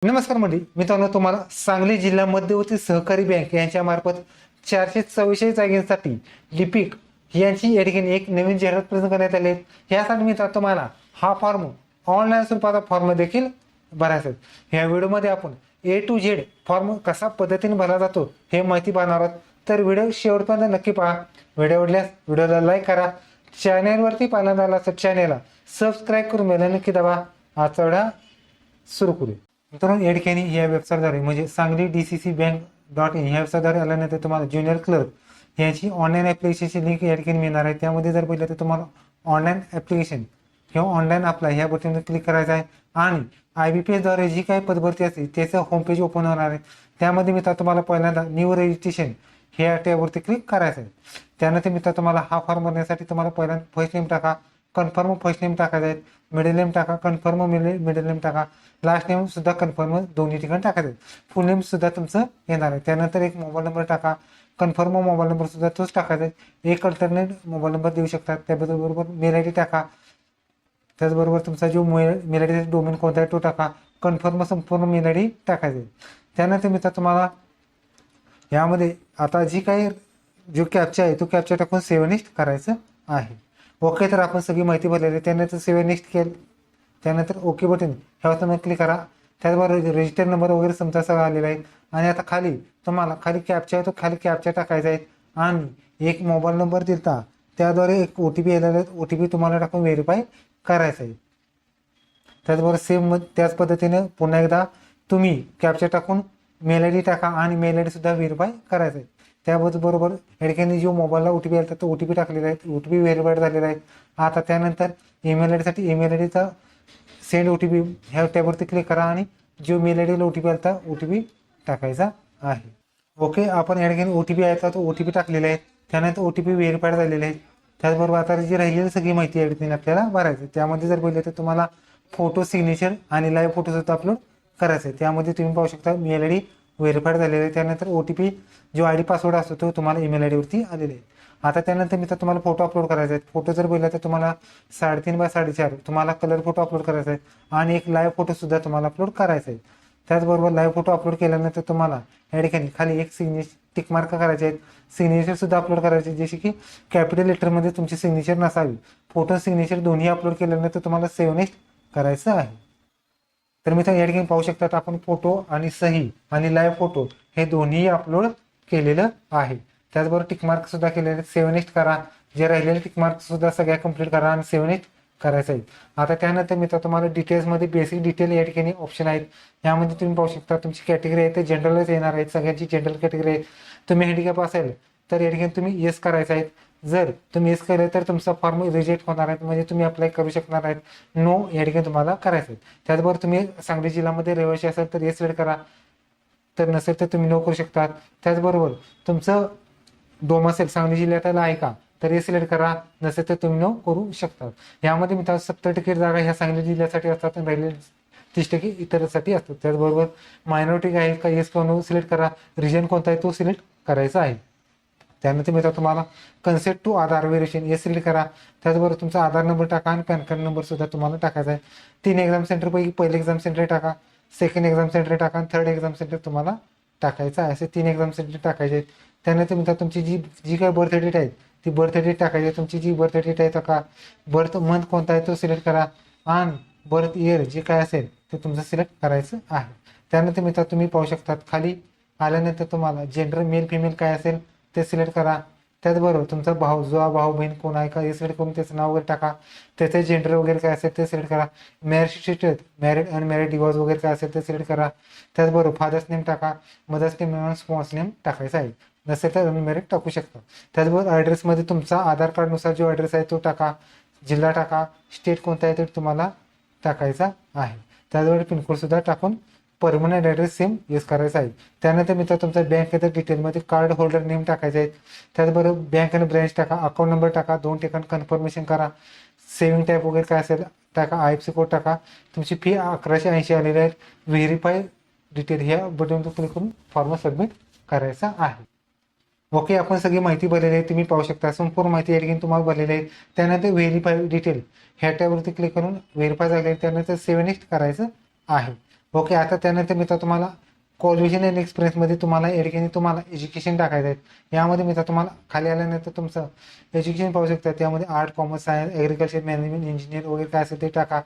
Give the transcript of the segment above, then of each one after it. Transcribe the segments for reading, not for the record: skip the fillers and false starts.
नमस्कार मंडळी, मित्रांनो तुम्हाला सांगली जिल्हा मध्यवर्ती सहकारी बँक यांच्या मार्फत 444 जागांसाठी लिपिक यांची या ठिकाणी एक नवीन जाहिरात प्रदान करण्यात आली आहे. यासाठी मित्रांनो तुम्हाला हा फॉर्म ऑनलाईन स्वरूपाचा फॉर्म देखील भरायचा आहे. या व्हिडिओमध्ये आपण A to Z फॉर्म कसा पद्धतीने भरला जातो हे माहिती पाहणार आहोत. तर व्हिडिओ शेवटपर्यंत नक्की पहा. व्हिडिओ आवडल्यास व्हिडिओला लाईक करा. चॅनलवरती पहिल्यांदा आला तर चॅनलला सबस्क्राईब करून बेल नक्की दाबा. आजचा व्हिडिओ सुरू करूया. मित्रांनो या ठिकाणी या वेबसाईटद्वारे म्हणजे सांगली DCCbank.in ह्या वेबसाईटद्वारे आल्यानंतर तुम्हाला ज्युनियर क्लर्क यांची ऑनलाईन ॲप्लिकेशनची लिंक या ठिकाणी मिळणार आहे. त्यामध्ये जर पाहिलं तर तुम्हाला ऑनलाईन ॲप्लिकेशन किंवा ऑनलाईन अप्लाय ह्या बटनवर क्लिक करायचं आहे आणि IBPSद्वारे जी काही पदभरती असते त्याचं होमपेज ओपन होणार आहे. त्यामध्ये मित्र तुम्हाला पहिल्यांदा न्यू रजिस्ट्रेशन ह्या टॅबवरती क्लिक करायचं आहे. त्यानंतर मित्र तुम्हाला हा फॉर्म भरण्यासाठी तुम्हाला पहिल्यांदा फर्स्ट नेम टाका, कन्फर्म फर्स्ट नेम टाकायचं आहे, मिडल नेम टाका, कन्फर्म मिडल नेम टाका, लास्ट नेम सुद्धा कन्फर्म दोन्ही ठिकाणी टाकायचं. फुल नेम सुद्धा तुमचं येणार आहे. त्यानंतर एक मोबाईल नंबर टाका, कन्फर्म मोबाईल नंबर सुद्धा तोच टाकायचा आहे. एक अल्टरनेट मोबाईल नंबर देऊ शकतात. त्याबरोबर मेल ID टाका. त्याचबरोबर तुमचा जो मेल ID डोमेन कोणता आहे तो टाका. कन्फर्म संपूर्ण मेल ID टाकायचे. त्यानंतर मित्र तुम्हाला यामध्ये आता जी काही जो कॅप्चा आहे तो कॅप्चा टाकून सेव्ह नेक्स्ट करायचं आहे. ओके, तर आपण सगळी माहिती भरलेली आहे. त्यानंतर सेव्ह नेक्स्ट केलं. त्यानंतर ओके बटन ह्यावर तुम्ही क्लिक करा. त्याचबरोबर रजिस्टर नंबर वगैरे तुमचा सगळा आलेला आहे आणि आता खाली तुम्हाला खाली कॅप्चा आहे तो खाली कॅप्चा टाकायचा आहे आणि एक मोबाईल नंबर दिलता त्याद्वारे एक OTP येणार आहे. OTP तुम्हाला टाकून व्हेरीफाय करायचं आहे. त्याचबरोबर सेम त्याच पद्धतीने पुन्हा एकदा तुम्ही कॅप्चा टाकून मेल ID टाका आणि मेल ID सुद्धा व्हेरीफाय करायचं आहे. त्याबरोबर या ठिकाणी जो मोबाईलला OTP आला तो OTP टाकलेला आहे. OTP व्हेरीफाईड झालेला आहे. आता त्यानंतर ईमेल ID साठी ईमेल IDचा सेंड OTP ह्या टॅबवरती क्लिक करा आणि जो मेल IDला OTP आला OTP टाकायचा आहे. ओके, आपण या ठिकाणी OTP आहे तो OTP टाकलेला आहे. त्यानंतर OTP व्हेरीफाईड झालेले आहे. त्याचबरोबर आता जी राहिलेली सगळी माहिती या ठिकाणी आपल्याला भरायची. त्यामध्ये जर बोलले तर तुम्हाला फोटो सिग्नेचर आणि लाईव्ह फोटो सुद्धा अपलोड करायचं आहे. त्यामध्ये तुम्ही पाहू शकता मेल ID व्हेरीफाईड झालेलं आहे. त्यानंतर OTP जो ID पासवर्ड असतो तो तुम्हाला ईमेल ID वरती आलेला आहे. आता त्यानंतर मित्र तुम्हाला फोटो अपलोड करायचा आहे. फोटो जर बोलला तर तुम्हाला 3.5 बाय 4.5 तुम्हाला कलर फोटो अपलोड करायचा आहे आणि एक लाईव्ह फोटो सुद्धा तुम्हाला अपलोड करायचा आहे. त्याचबरोबर लाईव्ह फोटो अपलोड केल्यानंतर तुम्हाला या ठिकाणी खाली एक सिग्नेचर टिक मार्क करायचे आहेत. सिग्नेचर सुद्धा अपलोड करायचे जसे की कॅपिटल लेटरमध्ये तुमची सिग्नेचर नसावी. फोटो सिग्नेचर दोन्ही अपलोड केल्यानंतर तुम्हाला सेव्ह नेक्स्ट करायचं आहे. तर मित्र या ठिकाणी पाहू शकतात आपण फोटो आणि सही आणि लाईव्ह फोटो हे दोन्ही अपलोड केलेलं आहे. त्याचबरोबर टिकमार्क सुद्धा केलेले. सेव्ह नेक्स्ट करा. जे राहिलेले टिकमार्क सुद्धा सगळ्या कंप्लीट करा आणि सेव्ह नेक्स्ट करायचं आहे. आता त्यानंतर मित्र तुम्हाला डिटेल्समध्ये बेसिक डिटेल या ठिकाणी ऑप्शन आहेत. यामध्ये तुम्ही पाहू शकता तुमची कॅटेगरी आहे ते जनरलच येणार आहेत. सगळ्यांची जनरल कॅटेगरी आहे. तुम्ही हँडिकॅप असेल तर या ठिकाणी तुम्ही येस करायचं आहे. जर तुम्ही येस केलं तर तुमचा फॉर्म रिजेक्ट होणार आहे म्हणजे तुम्ही अप्लाय करू शकणार आहेत. नो या ठिकाणी तुम्हाला करायचं आहे. त्याचबरोबर तुम्ही सांगली जिल्ह्यामध्ये रहिवासी असेल तर येस सिलेक्ट करा. तर नसेल तर तुम्ही नो करू शकता. त्याचबरोबर तुमचं डोमासेल सांगली जिल्ह्यात आहे का तर हे सिलेक्ट करा. नसेल तर तुम्ही नो करू शकता. यामध्ये मित्रांनो 70% जागा ह्या सांगली जिल्ह्यासाठी असतात आणि राहिलेले 30% इतरसाठी असतात. त्याचबरोबर मायनॉरिटी आहे का येस किंवा नो सिलेक्ट करा. रिजन कोणता आहे तो सिलेक्ट करायचा आहे. त्यानंतर मित्र तुम्हाला कन्सेप्ट टू आधार व्हेरिफिकेशन हे सिलेक्ट करा. त्याचबरोबर तुमचा आधार नंबर टाका आणि पॅन कार्ड नंबर सुद्धा तुम्हाला टाकायचा आहे. 3 एक्झाम सेंटरपैकी पहिले एक्झाम सेंटर टाका, सेकंड एक्झाम सेंटर टाका आणि थर्ड एक्झाम सेंटर तुम्हाला टाकायचं आहे. असे 3 एक्झाम सेंटर टाकायचे आहेत. त्यानंतर मित्र तुमची जी काही बर्थ डेट आहे ती बर्थ डेट टाकायची आहे. तुमची जी बर्थ डेट आहे टाका. बर्थ मंथ कोणता आहे तो सिलेक्ट करा आणि बर्थ इयर जे काय असेल ते तुमचं सिलेक्ट करायचं आहे. त्यानंतर मित्र तुम्ही पाहू शकतात खाली आल्यानंतर तुम्हाला जेंडर मेल फिमेल काय असेल ते सिलेक्ट करा. त्याचबरोबर तुमचा भाऊ जो भाऊ बहीण कोण आहे का हे सिलेक्ट करून त्याचं नाव वगैरे टाका. त्याचे जेंडर वगैरे काय असेल ते सिलेक्ट करा. Married status married unmarried divorce वगैरे काय असेल ते सिलेक्ट करा. त्याचबरोबर फादर्स नेम टाका. मदर्स नेम आणि स्पॉन्स नेम टाकायचा आहे. नसेल तर अनमॅरिड टाकू शकता. त्याचबरोबर ॲड्रेसमध्ये तुमचा आधार कार्डनुसार जो ॲड्रेस आहे तो टाका. जिल्हा टाका. स्टेट कोणता आहे ते तुम्हाला टाकायचा आहे. त्याचबरोबर पिनकोड सुद्धा टाकून परमनंट ॲड्रेस सेम यूज करायचा आहे. त्यानंतर मित्र तुमचा बँकेच्या डिटेलमध्ये कार्ड होल्डर नेम टाकायचे आहेत. त्याचबरोबर बँक आणि ब्रँच टाका. अकाउंट नंबर टाका. 2 ठिकाण कन्फर्मेशन करा. सेव्हिंग टाईप वगैरे काय असेल टाका. IFSC कोड टाका. तुमची फी 1180 आलेली आहे. व्हेरीफाय डिटेल ह्या बटनवर क्लिक करून फॉर्म सबमिट करायचा आहे. ओके, आपण सगळी माहिती भरलेली आहे. तुम्ही पाहू शकता संपूर्ण माहिती या ठिकाणी तुम्हाला भरलेली आहे. त्यानंतर व्हेरीफाय डिटेल ह्या टॅबवरती क्लिक करून व्हेरीफाय झाले. त्यानंतर सेव्ह नेक्स्ट करायचं आहे. ओके, आता त्यानंतर मित्र तुम्हाला क्वालिफिकेशन अँड एक्सपिरियन्समध्ये तुम्हाला या ठिकाणी तुम्हाला एज्युकेशन टाकायचं आहे. यामध्ये मित्र तुम्हाला खाली आल्यानंतर तुमचं एज्युकेशन पाहू शकता. त्यामध्ये art, commerce, science, agriculture, management, engineer वगैरे काय असेल ते टाका.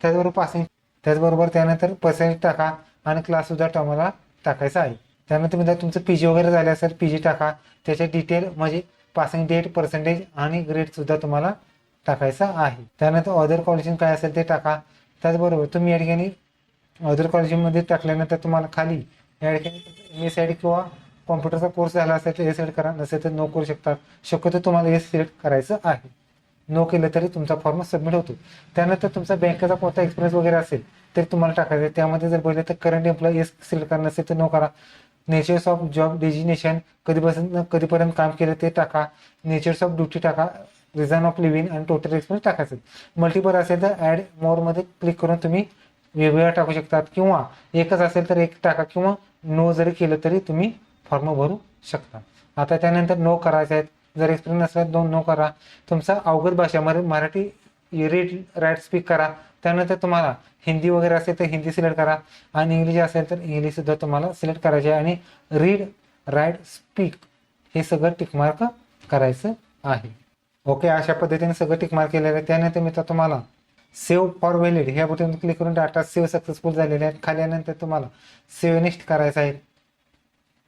त्याचबरोबर पासिंग, त्याचबरोबर त्यानंतर पर्सेंटेज टाका आणि क्लाससुद्धा तुम्हाला टाकायचा आहे. त्यानंतर मित्र तुमचं पी जी वगैरे झालं असेल पी जी टाका. त्याचे डिटेल म्हणजे पासिंग डेट, पर्सेंटेज आणि ग्रेडसुद्धा तुम्हाला टाकायचा आहे. त्यानंतर अदर क्वालिफिकेशन काय असेल ते टाका. त्याचबरोबर तुम्ही या ठिकाणी अदर कॉलेजमध्ये टाकल्यानंतर तुम्हाला खाली या ठिकाणी एस किंवा कॉम्प्युटरचा कोर्स झाला असेल तर हे सिलेक्ट करा, नसेल तर नो करू शकतात. शक्यतो तुम्हाला हे सिलेक्ट करायचं आहे. नो केलं तरी तुमचा फॉर्म सबमिट होतो. त्यानंतर तुमचा बँकेचा कोणता एक्सपिरियन्स वगैरे असेल तर तुम्हाला टाकायचं आहे. त्यामध्ये जर बघितलं तर करंट एम्प्लॉई हे सिलेक्ट करा, नसेल तर नो करा. नेचर्स ऑफ जॉब डेजिग्नेशन कधीपासून कधीपर्यंत काम केलं ते टाका. नेचर्स ऑफ ड्युटी टाका. रिझन ऑफ लिव्हिंग आणि टोटल एक्सपिरियन्स टाकायचं. मल्टिपल असेल तर ॲड मोरमध्ये क्लिक करून तुम्ही वेगवेगळ्या टाकू शकतात किंवा एकच असेल तर एक टाका किंवा नो जरी केलं तरी तुम्ही फॉर्म भरू शकता. आता त्यानंतर नो करायचे आहेत. जर एक्सपिरियन्स नसला तर नो करा. तुमचा अवगत भाषामध्ये मराठी रीड राईट स्पीक करा. त्यानंतर तुम्हाला हिंदी वगैरे असेल तर हिंदी सिलेक्ट करा आणि इंग्लिश असेल तर इंग्लिशसुद्धा तुम्हाला सिलेक्ट करायचे आहे. आणि रीड राईट स्पीक हे सगळं टिकमार्क करायचं आहे. ओके, अशा पद्धतीने सगळं टिकमार्क केलेलं आहे. त्यानंतर मित्र तुम्हाला सेव्ह फॉर व्हॅलिड ह्या बटन क्लिक करून डाटा सेव्ह सक्सेसफुल झालेले आहेत. खाली आल्यानंतर तुम्हाला सेव्ह नेक्स्ट करायचं आहे.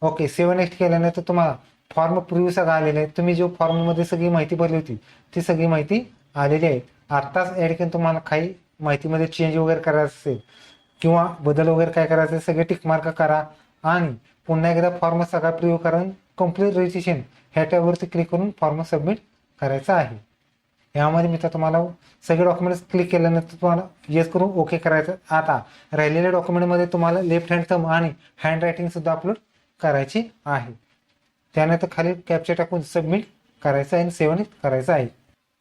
ओके, सेव्ह नेक्स्ट केल्यानंतर तुम्हाला फॉर्म प्रिव्ह्यू सगळं आलेले आहे. तुम्ही जो फॉर्ममध्ये सगळी माहिती भरली होती ती सगळी माहिती आलेली आहे. आत्ताच या ठिकाणी तुम्हाला काही माहितीमध्ये चेंज वगैरे करायचं असेल किंवा बदल वगैरे काय करायचं असेल सगळे टिकमार्क करा आणि पुन्हा एकदा फॉर्म सगळा प्रिव्ह्यू करून कंप्लीट रजिस्ट्रेशन ह्या टॅबवरती क्लिक करून फॉर्म सबमिट करायचा आहे. यामध्ये मित्र तुम्हाला सगळे डॉक्युमेंट्स क्लिक केल्यानंतर तुम्हाला येस करून ओके करायचं. आता राहिलेल्या डॉक्युमेंटमध्ये तुम्हाला लेफ्ट हँड थंब आणि हँड रायटिंगसुद्धा अपलोड करायची आहे. त्यानंतर खाली कॅप्चर टाकून सबमिट करायचं आहे आणि सेव्ह करायचं आहे.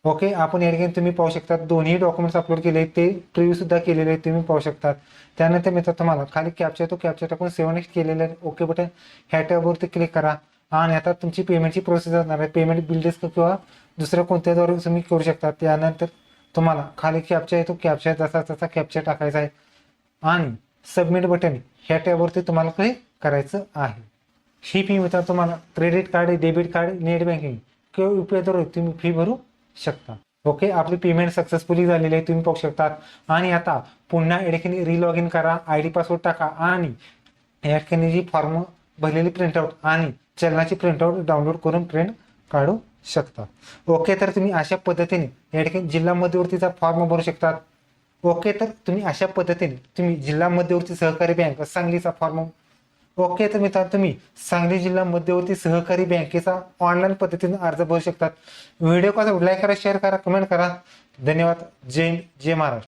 ओके, आपण या ठिकाणी तुम्ही पाहू शकता दोन्ही डॉक्युमेंट्स अपलोड केले ते प्रिव्ह्यूसुद्धा केलेले आहेत तुम्ही पाहू शकतात. त्यानंतर मित्र तुम्हाला खाली कॅप्चर टाकून सेव्ह नेक्स्ट केलेलं आहे. ओके बटन ह्या टॅबवरती क्लिक करा आणि आता तुमची पेमेंटची प्रोसेस असणार आहे. पेमेंट बिल डेस्क किंवा दुसऱ्या कोणत्याद्वारे तुम्ही करू शकता. त्यानंतर तुम्हाला खाली कॅप्चर येतो, कॅप्चर तसा कॅप्चर टाकायचा आहे आणि सबमिट बटन ह्या टॅबवरती तुम्हाला क्लिक करायचं आहे. ही फी मित्र तुम्हाला credit card, debit card, net banking किंवा UPI तुम्ही फी भरू शकता. ओके, आपली पेमेंट सक्सेसफुली झालेली आहे तुम्ही पाहू शकतात. आणि आता पुन्हा या ठिकाणी रिलॉग इन करा, ID पासवर्ड टाका आणि या ठिकाणी जी फॉर्म भरलेली प्रिंटआउट आणि चलनाची प्रिंटआउट डाउनलोड करून प्रिंट काढू शकता. ओके, तर तुम्ही अशा पद्धतीने या ठिकाणी जिल्हा मध्यवर्तीचा फॉर्म भरू शकतात. ओके, तर तुम्ही अशा पद्धतीने तुम्ही जिल्हा मध्यवर्ती सहकारी बँक सांगलीचा फॉर्म. ओके, तर मित्रांनो तुम्ही सांगली जिल्हा मध्यवर्ती सहकारी बँकेचा ऑनलाईन पद्धतीने अर्ज भरू शकतात. व्हिडिओ कसा लाईक करा, शेअर करा, कमेंट करा. धन्यवाद. जय हिंद, जय महाराष्ट्र.